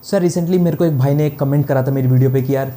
Sir recently मेरे को एक भाई ने एक कमेंट करा था मेरी वीडियो पे कि यार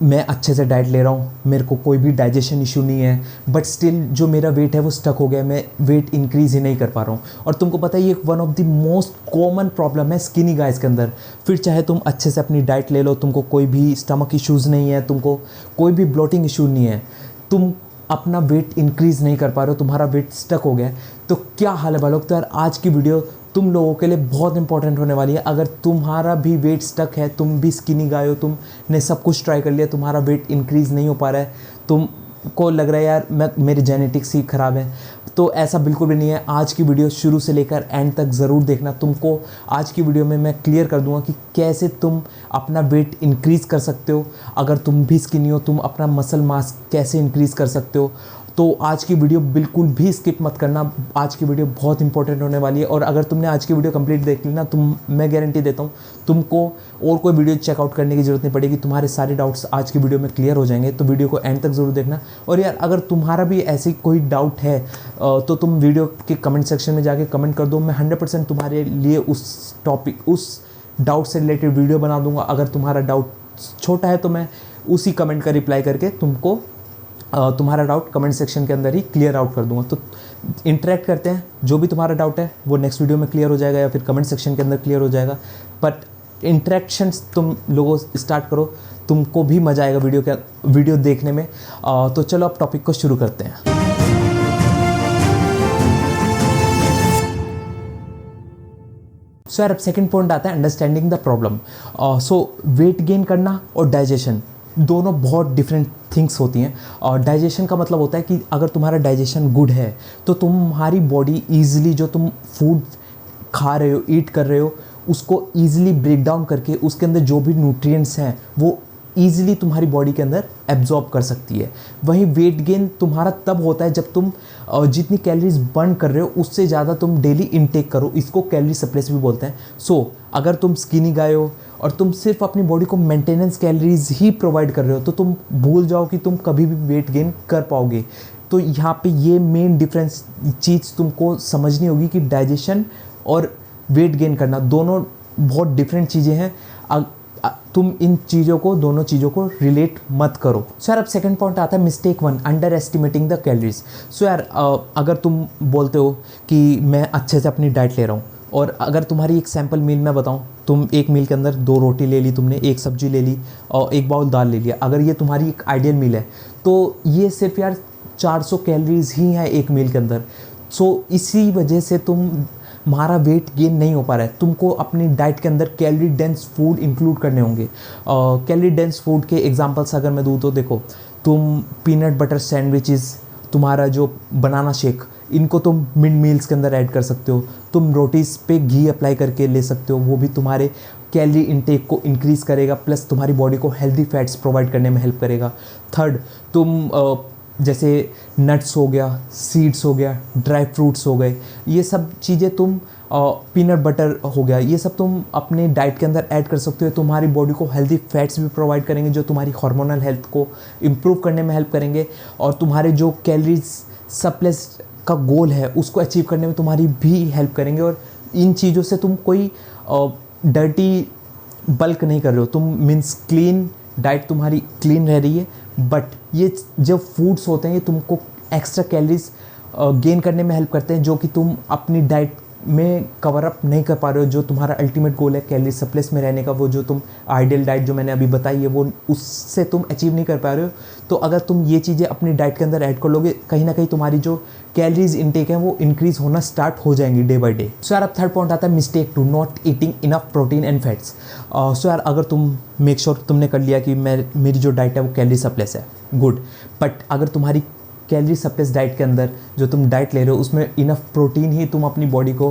मैं अच्छे से डाइट ले रहा हूँ, मेरे को कोई भी डाइजेशन इशू नहीं है, बट स्टिल जो मेरा वेट है वो स्टक हो गया है, मैं वेट इंक्रीज़ ही नहीं कर पा रहा हूँ। और तुमको पता है ये one of the most common problem है स्किनी गाइस के अंदर। फिर चाहे तुम अच्छे से अपनी डाइट ले लो, तुमको कोई भी स्टमक इश्यूज़ नहीं है, तुमको कोई भी ब्लोटिंग इशू नहीं है, तुम अपना वेट इंक्रीज़ नहीं कर पा रहे हो, तुम्हारा वेट स्टक हो गया है, तो क्या हाल है भाई लोग। तो यार आज की वीडियो तुम लोगों के लिए बहुत इंपॉर्टेंट होने वाली है। अगर तुम्हारा भी वेट स्टक है, तुम भी स्किनी गाय हो, तुमने सब कुछ ट्राई कर लिया, तुम्हारा वेट इंक्रीज़ नहीं हो पा रहा है, तुमको लग रहा है यार मेरी जेनेटिक्स ही ख़राब है, तो ऐसा बिल्कुल भी नहीं है। आज की वीडियो शुरू से लेकर एंड तक ज़रूर देखना। तुमको आज की वीडियो में मैं क्लियर कर दूंगा कि कैसे तुम अपना वेट इंक्रीज़ कर सकते हो। अगर तुम भी स्किनी हो, तुम अपना मसल मास कैसे इंक्रीज़ कर सकते हो। तो आज की वीडियो बिल्कुल भी स्किप मत करना, आज की वीडियो बहुत इंपॉर्टेंट होने वाली है। और अगर तुमने आज की वीडियो कंप्लीट देख ली ना, मैं गारंटी देता हूँ तुमको और कोई वीडियो चेकआउट करने की ज़रूरत नहीं पड़ेगी, तुम्हारे सारे डाउट्स आज की वीडियो में क्लियर हो जाएंगे। तो वीडियो को एंड तक ज़रूर देखना। और यार अगर तुम्हारा भी ऐसी कोई डाउट है तो तुम वीडियो के कमेंट सेक्शन में जाके कमेंट कर दो, मैं 100% तुम्हारे लिए उस टॉपिक, उस डाउट से रिलेटेड वीडियो बना दूंगा। अगर तुम्हारा डाउट छोटा है तो मैं उसी कमेंट का रिप्लाई करके तुमको तुम्हारा डाउट कमेंट सेक्शन के अंदर ही क्लियर आउट कर दूंगा। तो इंटरेक्ट करते हैं, जो भी तुम्हारा डाउट है वो नेक्स्ट वीडियो में क्लियर हो जाएगा या फिर कमेंट सेक्शन के अंदर क्लियर हो जाएगा। बट इंटरेक्शंस तुम लोगों स्टार्ट करो, तुमको भी मज़ा आएगा वीडियो देखने में। तो चलो अब टॉपिक को शुरू करते हैं। सो यार अब सेकेंड पॉइंट आता है understanding the problem. So weight gain करना और डाइजेशन दोनों बहुत डिफरेंट थिंग्स होती हैं। और डाइजेशन का मतलब होता है कि अगर तुम्हारा डाइजेशन गुड है तो तुम्हारी बॉडी ईजिली जो तुम फूड खा रहे हो, ईट कर रहे हो, उसको ईजिली ब्रेक डाउन करके उसके अंदर जो भी न्यूट्रिएंट्स हैं वो ईजिली तुम्हारी बॉडी के अंदर एब्जॉर्ब कर सकती है। वहीं वेट गेन तुम्हारा तब होता है जब तुम जितनी कैलोरीज बर्न कर रहे हो उससे ज़्यादा तुम डेली इनटेक करो, इसको कैलोरी सरप्लस भी बोलते हैं। सो अगर तुम स्किनी गाय हो और तुम सिर्फ अपनी बॉडी को मेंटेनेंस कैलोरीज ही प्रोवाइड कर रहे हो तो तुम भूल जाओ कि तुम कभी भी वेट गेन कर पाओगे। तो यहाँ पे ये मेन डिफरेंस चीज़ तुमको समझनी होगी कि डाइजेशन और वेट गेन करना दोनों बहुत डिफरेंट चीज़ें हैं। तुम इन चीज़ों को, दोनों चीज़ों को रिलेट मत करो। सो यार अब सेकंड पॉइंट आता है mistake 1, underestimating the calories. So यार अगर तुम बोलते हो कि मैं अच्छे से अपनी डाइट ले रहा हूँ और अगर तुम्हारी एक सैम्पल मील मैं बताऊँ, तुम एक मील के अंदर 2 रोटी ले ली, तुमने एक सब्जी ले ली और एक बाउल दाल ले लिया, अगर ये तुम्हारी एक आइडियल मील है तो ये सिर्फ यार 400 कैलोरीज ही है एक मील के अंदर। सो इसी वजह से तुम्हारा वेट गेन नहीं हो पा रहा है। तुमको अपनी डाइट के अंदर कैलोरी डेंस फूड इंक्लूड करने होंगे। कैलोरी डेंस फूड के एग्जांपल्स अगर मैं दूँ तो देखो, तुम पीनट बटर सैंडविचेस, तुम्हारा जो बनाना शेक, इनको तुम मिड मील्स के अंदर ऐड कर सकते हो। तुम रोटीज़ पे घी अप्लाई करके ले सकते हो, वो भी तुम्हारे कैलोरी इंटेक को इंक्रीज़ करेगा, प्लस तुम्हारी बॉडी को हेल्दी फैट्स प्रोवाइड करने में हेल्प करेगा। थर्ड, तुम जैसे नट्स हो गया, सीड्स हो गया, ड्राई फ्रूट्स हो गए, ये सब चीज़ें तुम पीनट बटर हो गया, ये सब तुम अपने डाइट के अंदर ऐड कर सकते हो। तुम्हारी बॉडी को हेल्दी फैट्स भी प्रोवाइड करेंगे जो तुम्हारी हार्मोनल हेल्थ को इम्प्रूव करने में हेल्प करेंगे और तुम्हारे जो कैलोरीज सरप्लस का गोल है उसको अचीव करने में तुम्हारी भी हेल्प करेंगे। और इन चीज़ों से तुम कोई डर्टी बल्क नहीं कर रहे हो, तुम मीन्स क्लीन डाइट तुम्हारी क्लीन रह रही है। बट ये जो फूड्स होते हैं ये तुमको एक्स्ट्रा कैलोरीज गेन करने में हेल्प करते हैं जो कि तुम अपनी डाइट में कवर अप नहीं कर पा रहे हो। जो तुम्हारा अल्टीमेट गोल है कैलोरी सरप्लस में रहने का, वो जो तुम आइडियल डाइट जो मैंने अभी बताई है वो उससे तुम अचीव नहीं कर पा रहे हो। तो अगर तुम ये चीज़ें अपनी डाइट के अंदर ऐड कर लोगे, कहीं ना कहीं तुम्हारी जो कैलोरीज इनटेक है वो इंक्रीज़ होना स्टार्ट हो जाएंगी डे बाई डे। सो यार अब थर्ड पॉइंट आता है mistake 2, not eating enough protein and fats. So यार अगर तुम मेक श्योर तुमने कर लिया कि मेरी जो डाइट है वो कैलोरी सरप्लस है, गुड। बट अगर तुम्हारी कैलोरी सरप्लस डाइट के अंदर जो तुम डाइट ले रहे हो उसमें इनफ प्रोटीन ही तुम अपनी बॉडी को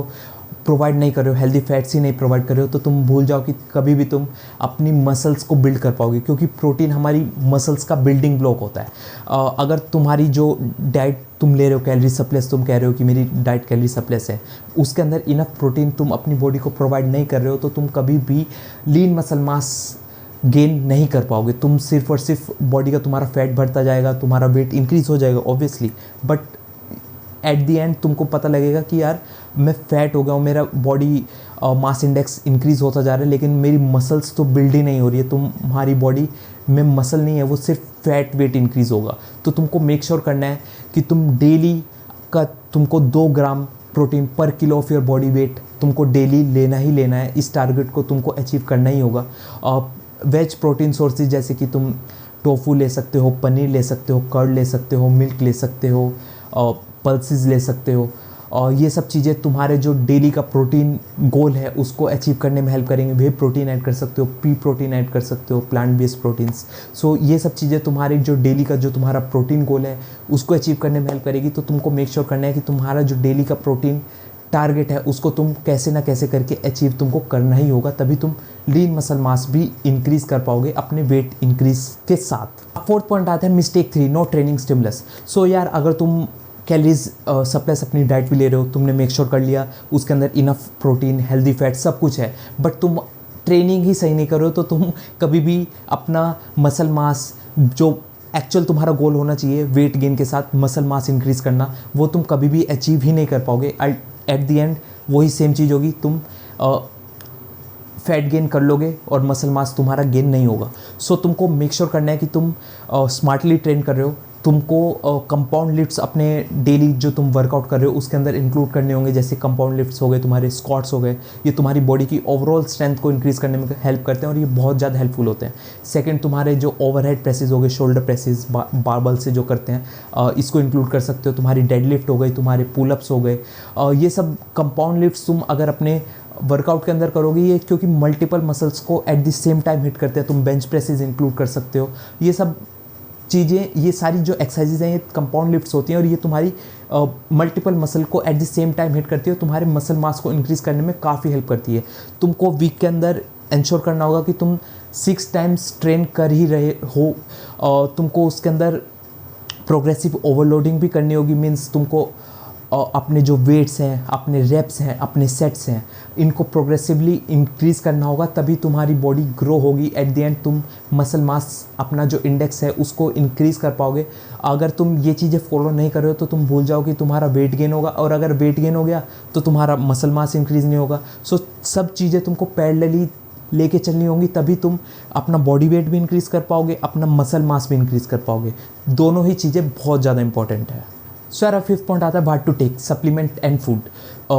प्रोवाइड नहीं कर रहे हो, हेल्दी फैट्स ही नहीं प्रोवाइड कर रहे हो, तो तुम भूल जाओ कि कभी भी तुम अपनी मसल्स को बिल्ड कर पाओगे, क्योंकि प्रोटीन हमारी मसल्स का बिल्डिंग ब्लॉक होता है। अगर तुम्हारी जो डाइट तुम ले रहे हो कैलोरी सरप्लस, तुम कह रहे हो कि मेरी डाइट कैलोरी सरप्लस है, उसके अंदर इनफ प्रोटीन तुम अपनी बॉडी को प्रोवाइड नहीं कर रहे हो, तो तुम कभी भी लीन मसल मास गेन नहीं कर पाओगे। तुम सिर्फ और सिर्फ बॉडी का तुम्हारा फैट बढ़ता जाएगा, तुम्हारा वेट इंक्रीज़ हो जाएगा obviously, but at the end तुमको पता लगेगा कि यार मैं फ़ैट हो गया हूँ, मेरा बॉडी मास इंडेक्स इंक्रीज़ होता जा रहा है, लेकिन मेरी मसल्स तो बिल्ड ही नहीं हो रही है। तुम्हारी बॉडी में मसल नहीं है, वो सिर्फ फैट वेट इंक्रीज़ होगा। तो तुमको मेक श्योर करना है कि तुम डेली का तुमको 2 ग्राम प्रोटीन पर kilo of your body weight तुमको डेली लेना ही लेना है। इस टारगेट को तुमको अचीव करना ही होगा। वेज प्रोटीन सोर्सेज जैसे कि तुम टोफू ले सकते हो, पनीर ले सकते हो, कर्ड ले सकते हो, मिल्क ले सकते हो, पल्सेस ले सकते हो, और ये सब चीज़ें तुम्हारे जो डेली का प्रोटीन गोल है उसको अचीव करने में हेल्प करेंगे। वे प्रोटीन ऐड कर सकते हो, पी प्रोटीन ऐड कर सकते हो, प्लांट बेस्ड प्रोटीन्स। सो ये सब चीज़ें तुम्हारे जो डेली का जो तुम्हारा प्रोटीन गोल है उसको अचीव करने में हेल्प करेगी। तो तुमको मेक श्योर करना है कि तुम्हारा जो डेली का प्रोटीन टारगेट है उसको तुम कैसे ना कैसे करके अचीव तुमको करना ही होगा, तभी तुम लीन मसल मास भी इंक्रीज़ कर पाओगे अपने वेट इंक्रीज़ के साथ। फोर्थ पॉइंट आता है मिस्टेक 3, नो ट्रेनिंग स्टिमुलस। सो यार अगर तुम कैलोरीज सप्लाइस अपनी डाइट भी ले रहे हो, तुमने मेक श्योर कर लिया उसके अंदर इनफ प्रोटीन, हेल्दी फैट सब कुछ है, बट तुम ट्रेनिंग ही सही नहीं कर रहे हो, तो तुम कभी भी अपना मसल मास जो एक्चुअल तुम्हारा गोल होना चाहिए वेट गेन के साथ मसल मास इंक्रीज़ करना, वो तुम कभी भी अचीव ही नहीं कर पाओगे। एट द एंड वही सेम चीज़ होगी, तुम फैट गेन कर लोगे और मसल मास तुम्हारा गेन नहीं होगा। सो तुमको मेक श्योर करना है कि तुम स्मार्टली ट्रेन कर रहे हो। तुमको कंपाउंड लिफ्ट्स अपने डेली जो तुम वर्कआउट कर रहे हो उसके अंदर इंक्लूड करने होंगे, जैसे कंपाउंड लिफ्ट्स हो गए, तुम्हारे स्क्वाट्स हो गए। ये तुम्हारी बॉडी की ओवरऑल स्ट्रेंथ को इंक्रीज़ करने में हेल्प करते हैं और ये बहुत ज़्यादा हेल्पफुल होते हैं। सेकंड, तुम्हारे जो ओवरहेड प्रेसेस हो गए, शोल्डर प्रेसेस बारबल से जो करते हैं, इसको इंक्लूड कर सकते हो। तुम्हारी डेडलिफ्ट हो गई, तुम्हारे पुलअप्स हो गए, ये सब कंपाउंड लिफ्ट्स तुम अगर अपने वर्कआउट के अंदर करोगे, ये क्योंकि मल्टीपल मसल्स को at the same time hit करते हैं। तुम बेंच प्रेसेस इंक्लूड कर सकते हो। ये सब चीज़ें, ये सारी जो एक्सरसाइजेज हैं ये कंपाउंड लिफ्ट्स होती हैं और ये तुम्हारी मल्टीपल मसल को at the same time hit करती है और तुम्हारे मसल मास को इंक्रीज़ करने में काफ़ी हेल्प करती है। तुमको वीक के अंदर इंश्योर करना होगा कि तुम 6 टाइम्स ट्रेन कर ही रहे हो। तुमको उसके अंदर प्रोग्रेसिव ओवरलोडिंग भी करनी होगी, मीन्स तुमको अपने जो वेट्स हैं, अपने रेप्स हैं, अपने सेट्स हैं, इनको प्रोग्रेसिवली इंक्रीज़ करना होगा, तभी तुम्हारी बॉडी ग्रो होगी। एट द एंड तुम मसल मास अपना जो इंडेक्स है उसको इंक्रीज़ कर पाओगे। अगर तुम ये चीज़ें फॉलो नहीं कर रहे हो तो तुम भूल जाओ कि तुम्हारा वेट गेन होगा, और अगर वेट गेन हो गया तो तुम्हारा मसल मास इंक्रीज़ नहीं होगा। सो सब चीज़ें तुमको पैरेलली लेके चलनी होंगी, तभी तुम अपना बॉडी वेट भी इंक्रीज़ कर पाओगे, अपना मसल मास भी इंक्रीज़ कर पाओगे। दोनों ही चीज़ें बहुत ज़्यादा इंपॉर्टेंट है। सो यार फिफ्थ पॉइंट आता है what to take, supplement and food.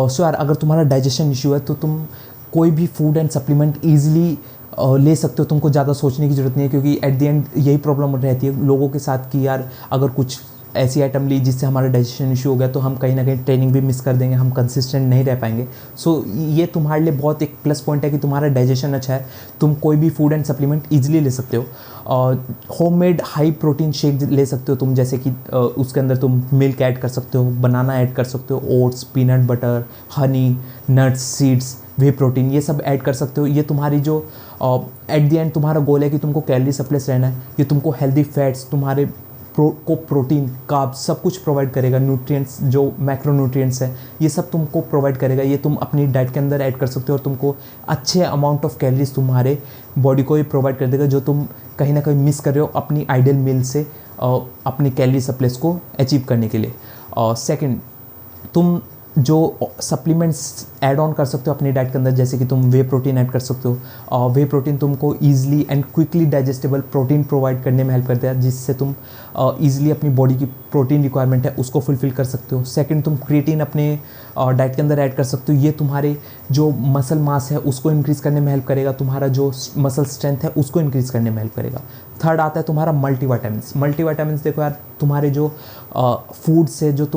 So यार अगर तुम्हारा डाइजेशन इशू है तो तुम कोई भी फूड एंड सप्लीमेंट ईजिली ले सकते हो। तुमको ज़्यादा सोचने की ज़रूरत नहीं है, क्योंकि एट द एंड यही प्रॉब्लम रहती है लोगों के साथ कि यार अगर कुछ ऐसी आइटम ली जिससे हमारा डाइजेशन इशू हो गया तो हम कहीं ना कहीं ट्रेनिंग भी मिस कर देंगे, हम कंसिस्टेंट नहीं रह पाएंगे। सो ये तुम्हारे लिए बहुत एक प्लस पॉइंट है कि तुम्हारा डाइजेशन अच्छा है, तुम कोई भी फूड एंड सप्लीमेंट ईजिली ले सकते हो। होममेड हाई प्रोटीन शेक ले सकते हो तुम, जैसे कि उसके अंदर तुम मिल्क ऐड कर सकते हो, बनाना ऐड कर सकते हो, oats, peanut butter, honey, nuts, seeds, whey protein, ये सब ऐड कर सकते हो। ये तुम्हारी जो एट द एंड तुम्हारा गोल है कि तुमको कैलोरी सप्लेस रहना है, ये तुमको हेल्दी फैट्स, तुम्हारे को प्रोटीन, कार्ब्स सब कुछ प्रोवाइड करेगा। न्यूट्रिएंट्स जो मैक्रो न्यूट्रिएंट्स है ये सब तुमको प्रोवाइड करेगा। ये तुम अपनी डाइट के अंदर ऐड कर सकते हो और तुमको अच्छे अमाउंट ऑफ कैलोरीज तुम्हारे बॉडी को ये प्रोवाइड कर देगा, जो तुम कहीं ना कहीं मिस कर रहे हो अपनी आइडियल मील से अपनी कैलोरी सप्लेस को अचीव करने के लिए। सेकंड, तुम जो सप्लीमेंट्स ऐड ऑन कर सकते हो अपनी डाइट के अंदर, जैसे कि तुम वे प्रोटीन ऐड कर सकते हो। वे प्रोटीन तुमको easily and quickly digestible protein provide करने में हेल्प करता है, जिससे तुम ईजिली अपनी बॉडी की प्रोटीन रिक्वायरमेंट है उसको फुलफिल कर सकते हो। सेकंड, तुम क्रिएटिन अपने डाइट के अंदर ऐड कर सकते हो। ये तुम्हारे जो मसल मास है उसको इंक्रीज़ करने में हेल्प करेगा, तुम्हारा जो मसल स्ट्रेंथ है उसको इंक्रीज़ करने में हेल्प करेगा। थर्ड आता है तुम्हारा मल्टीविटामिन्स। मल्टीविटामिन्स देखो यार, तुम्हारे जो फूड से जो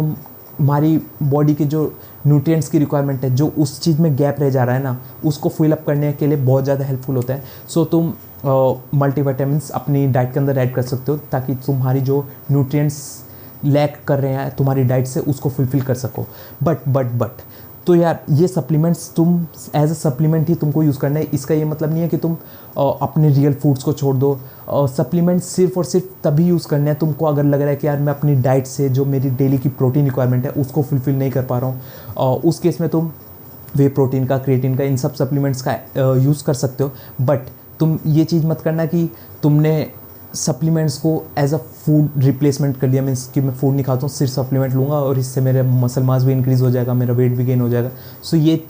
हमारी बॉडी के जो न्यूट्रिएंट्स की रिक्वायरमेंट है, जो उस चीज़ में गैप रह जा रहा है ना, उसको फिल अप करने के लिए बहुत ज़्यादा हेल्पफुल होता है। सो तुम मल्टीविटामिन्स अपनी डाइट के अंदर ऐड कर सकते हो, ताकि तुम्हारी जो न्यूट्रिएंट्स लैक कर रहे हैं तुम्हारी डाइट से उसको फुलफिल कर सको। बट तो यार ये सप्लीमेंट्स तुम एज अ सप्लीमेंट ही तुमको यूज़ करना है। इसका ये मतलब नहीं है कि तुम अपने रियल फूड्स को छोड़ दो। सप्लीमेंट्स सिर्फ और सिर्फ तभी यूज़ करना है तुमको अगर लग रहा है कि यार मैं अपनी डाइट से जो मेरी डेली की प्रोटीन रिक्वायरमेंट है उसको फुलफिल नहीं कर पा रहा हूँ। उस केस में तुम वे प्रोटीन का, क्रिएटिन का, इन सब सप्लीमेंट्स का यूज़ कर सकते हो। बट तुम ये चीज़ मत करना कि तुमने सप्लीमेंट्स को एज अ फूड रिप्लेसमेंट कर लिया, मीन्स कि मैं फूड नहीं खाता हूँ, सिर्फ सप्लीमेंट लूँगा और इससे मेरे मसल मास भी इंक्रीज़ हो जाएगा, मेरा वेट भी गेन हो जाएगा। सो ये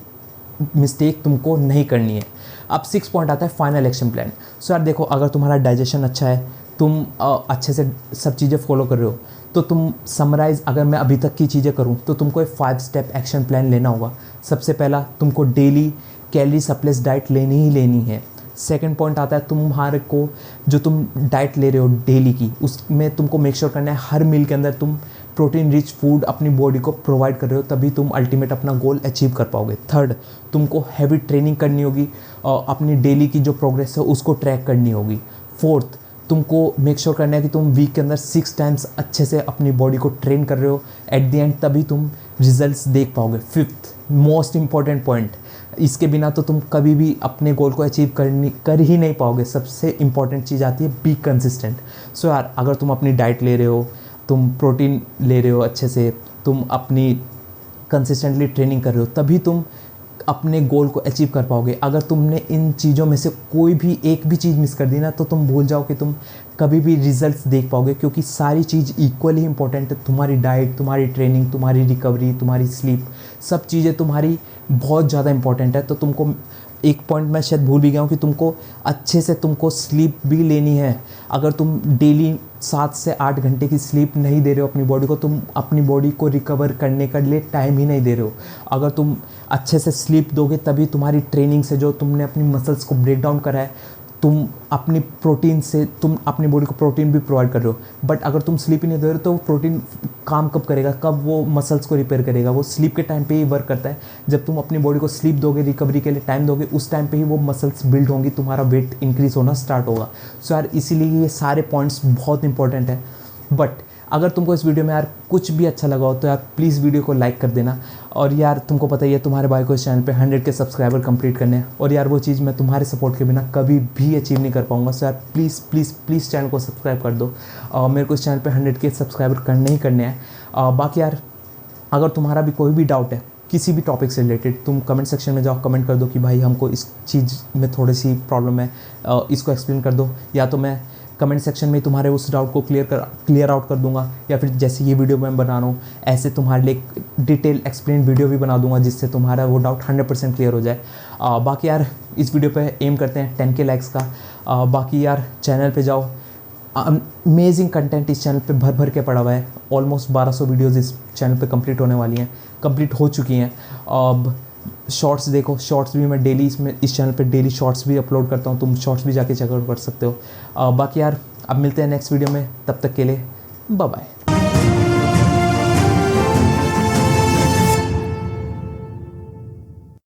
मिस्टेक तुमको नहीं करनी है। अब 6 पॉइंट आता है फाइनल एक्शन प्लान। सो यार देखो, अगर तुम्हारा डाइजेशन अच्छा है, तुम अच्छे से सब चीज़ें फॉलो कर रहे हो, तो तुम समराइज़ अगर मैं अभी तक की चीज़ें करूँ तो तुमको एक 5 स्टेप एक्शन प्लान लेना होगा। सबसे पहला, तुमको डेली कैलोरी सरप्लस डाइट लेनी ही लेनी है। सेकंड पॉइंट आता है तुम्हारे को, जो तुम डाइट ले रहे हो डेली की, उसमें तुमको मेक श्योर करना है हर मील के अंदर तुम प्रोटीन रिच फूड अपनी बॉडी को प्रोवाइड कर रहे हो, तभी तुम अल्टीमेट अपना गोल अचीव कर पाओगे। थर्ड, तुमको हैवी ट्रेनिंग करनी होगी और अपनी डेली की जो प्रोग्रेस है उसको ट्रैक करनी होगी। फोर्थ, तुमको मेक श्योर करना है कि तुम वीक के अंदर 6 टाइम्स अच्छे से अपनी बॉडी को ट्रेन कर रहे हो, एट द एंड तभी तुम रिजल्ट्स देख पाओगे। फिफ्थ मोस्ट इंपॉर्टेंट पॉइंट, इसके बिना तो तुम कभी भी अपने गोल को अचीव कर ही नहीं पाओगे। सबसे इंपॉर्टेंट चीज़ आती है बी कंसिस्टेंट। सो यार, अगर तुम अपनी डाइट ले रहे हो, तुम प्रोटीन ले रहे हो अच्छे से, तुम अपनी कंसिस्टेंटली ट्रेनिंग कर रहे हो, तभी तुम अपने गोल को अचीव कर पाओगे। अगर तुमने इन चीज़ों में से कोई भी एक भी चीज़ मिस कर दी ना, तो तुम भूल जाओ कि तुम कभी भी रिजल्ट्स देख पाओगे, क्योंकि सारी चीज़ इक्वली इंपॉर्टेंट है। तुम्हारी डाइट, तुम्हारी ट्रेनिंग, तुम्हारी रिकवरी, तुम्हारी स्लीप, सब चीज़ें तुम्हारी बहुत ज़्यादा इंपॉर्टेंट है। तो तुमको एक पॉइंट मैं शायद भूल भी गया हूँ कि तुमको अच्छे से तुमको स्लीप भी लेनी है। अगर तुम डेली 7 से 8 घंटे की स्लीप नहीं दे रहे हो अपनी बॉडी को, तुम अपनी बॉडी को रिकवर करने के लिए टाइम ही नहीं दे रहे हो। अगर तुम अच्छे से स्लीप दोगे, तभी तुम्हारी ट्रेनिंग से जो तुमने अपनी मसल्स को ब्रेक डाउन करा है, तुम अपनी प्रोटीन से तुम अपनी बॉडी को प्रोटीन भी प्रोवाइड कर रहे हो। बट अगर तुम स्लीप ही नहीं दे रहे हो, तो प्रोटीन काम कब करेगा, कब वो मसल्स को रिपेयर करेगा? वो स्लीप के टाइम पे ही वर्क करता है। जब तुम अपनी बॉडी को स्लीप दोगे, रिकवरी के लिए टाइम दोगे, उस टाइम पे ही वो मसल्स बिल्ड होंगी, तुम्हारा वेट इंक्रीज होना स्टार्ट होगा। सो यार, इसीलिए ये सारे पॉइंट्स बहुत इंपॉर्टेंट है। बट अगर तुमको इस वीडियो में यार कुछ भी अच्छा लगा हो, तो यार प्लीज़ वीडियो को लाइक कर देना। और यार तुमको पता ही है, तुम्हारे भाई को इस चैनल पे 100 के सब्सक्राइबर कंप्लीट करने हैं, और यार वो चीज़ मैं तुम्हारे सपोर्ट के बिना कभी भी अचीव नहीं कर पाऊंगा। सो यार प्लीज़ प्लीज़ प्लीज़ चैनल को सब्सक्राइब कर दो। मेरे को इस चैनल पे 100 के सब्सक्राइबर करने ही करने हैं। बाकी यार, अगर तुम्हारा भी कोई भी डाउट है किसी भी टॉपिक से रिलेटेड, तुम कमेंट सेक्शन में जाओ, कमेंट कर दो कि भाई हमको इस चीज़ में थोड़ी सी प्रॉब्लम है, इसको एक्सप्लेन कर दो। या तो मैं कमेंट सेक्शन में तुम्हारे उस डाउट को क्लियर आउट कर दूंगा, या फिर जैसे ये वीडियो मैं बना रहा हूँ, ऐसे तुम्हारे लिए एक डिटेल एक्सप्लेन वीडियो भी बना दूंगा, जिससे तुम्हारा वो डाउट 100% क्लियर हो जाए। बाकी यार, इस वीडियो पे एम करते हैं 10 के लाइक्स का। बाकी यार, चैनल पे जाओ, अमेजिंग कंटेंट इस चैनल पे भर भर के पड़ा हुआ है। ऑलमोस्ट 1200 वीडियोज़ इस चैनल पे कंप्लीट होने वाली हैं, कंप्लीट हो चुकी हैं। अब शॉर्ट्स देखो, शॉर्ट्स भी मैं डेली इस चैनल पे डेली शॉर्ट्स भी अपलोड करता हूँ, तुम शॉर्ट्स भी जाके चेकआउट कर सकते हो। बाकी यार, अब मिलते हैं नेक्स्ट वीडियो में, तब तक के लिए बाय बाय।